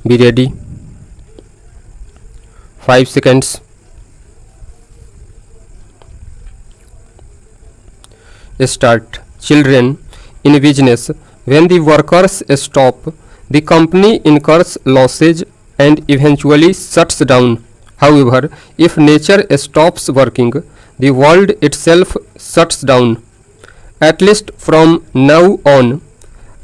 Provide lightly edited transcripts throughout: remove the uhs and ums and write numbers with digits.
Be ready. 5 seconds. Start. Children in business. When the workers stop, the company incurs losses and eventually shuts down. However, if nature stops working, the world itself shuts down. At least from now on,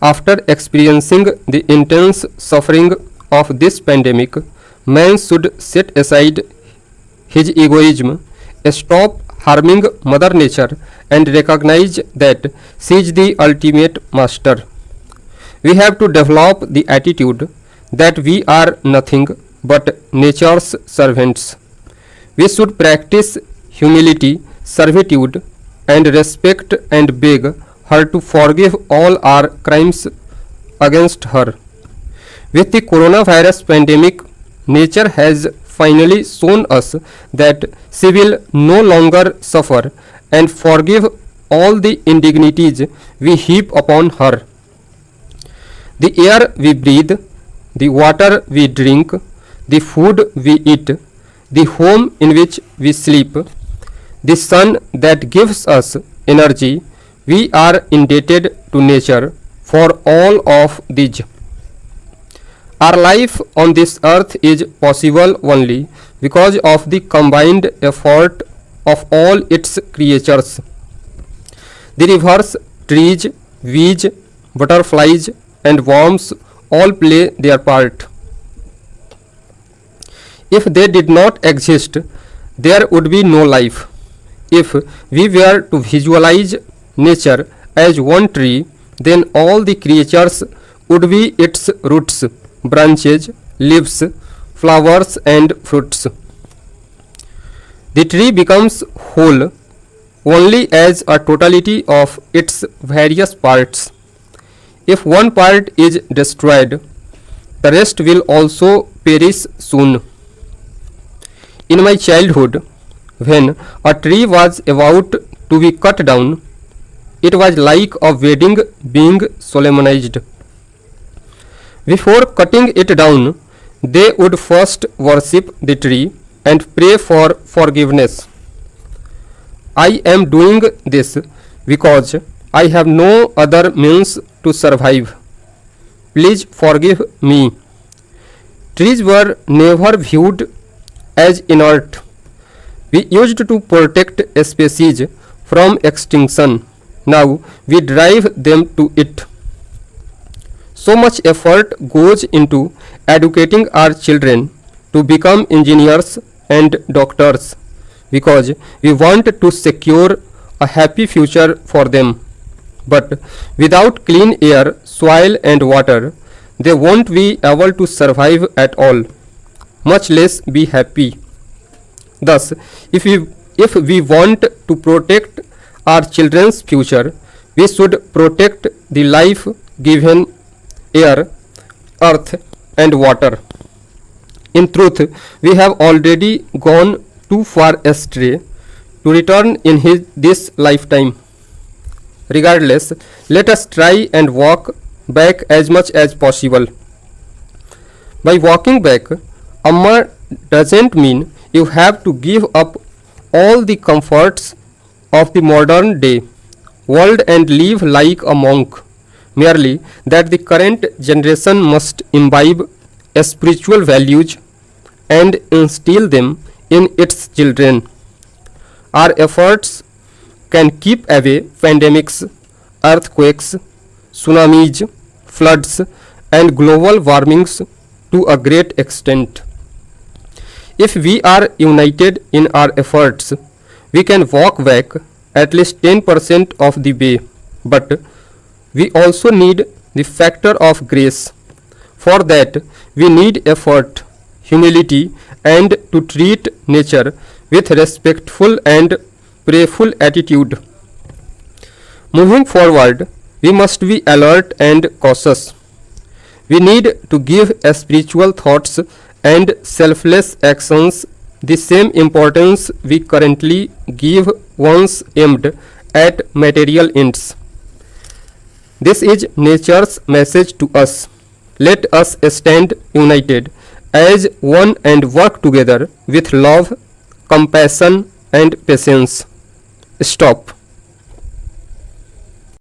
after experiencing the intense suffering of this pandemic, man should set aside his egoism, stop harming Mother Nature, and recognize that she is the ultimate master. We have to develop the attitude that we are nothing but nature's servants. We should practice humility, servitude, and respect and beg her to forgive all our crimes against her. With the coronavirus pandemic, nature has finally shown us that she will no longer suffer and forgive all the indignities we heap upon her. The air we breathe, the water we drink, the food we eat, the home in which we sleep, the sun that gives us energy, we are indebted to nature for all of these. Our life on this earth is possible only because of the combined effort of all its creatures. The rivers, trees, weeds, butterflies, and worms all play their part. If they did not exist, there would be no life. If we were to visualize nature as one tree, then all the creatures would be its roots, branches, leaves, flowers, and fruits. The tree becomes whole only as a totality of its various parts. If one part is destroyed, the rest will also perish soon. In my childhood, when a tree was about to be cut down, it was like a wedding being solemnized. Before cutting it down, they would first worship the tree and pray for forgiveness. I am doing this because I have no other means to survive. Please forgive me. Trees were never viewed as inert. We used to protect a species from extinction. Now we drive them to it. So much effort goes into educating our children to become engineers and doctors because we want to secure a happy future for them. But without clean air, soil, and water, they won't be able to survive at all, much less be happy. Thus, if we want to protect our children's future, we should protect the life given air, earth, and water. In truth, we have already gone too far astray to return in this lifetime. Regardless, let us try and walk back as much as possible. By walking back, Amma doesn't mean you have to give up all the comforts of the modern day world and live like a monk, merely that the current generation must imbibe spiritual values and instill them in its children. Our efforts can keep away pandemics, earthquakes, tsunamis, floods, and global warmings to a great extent. If we are united in our efforts, we can walk back at least 10% of the way, but we also need the factor of grace. For that, we need effort, humility, and to treat nature with respectful and prayerful attitude. Moving forward, we must be alert and cautious. We need to give spiritual thoughts and selfless actions the same importance we currently give ones aimed at material ends. This is nature's message to us. Let us stand united as one and work together with love, compassion, and patience. Stop.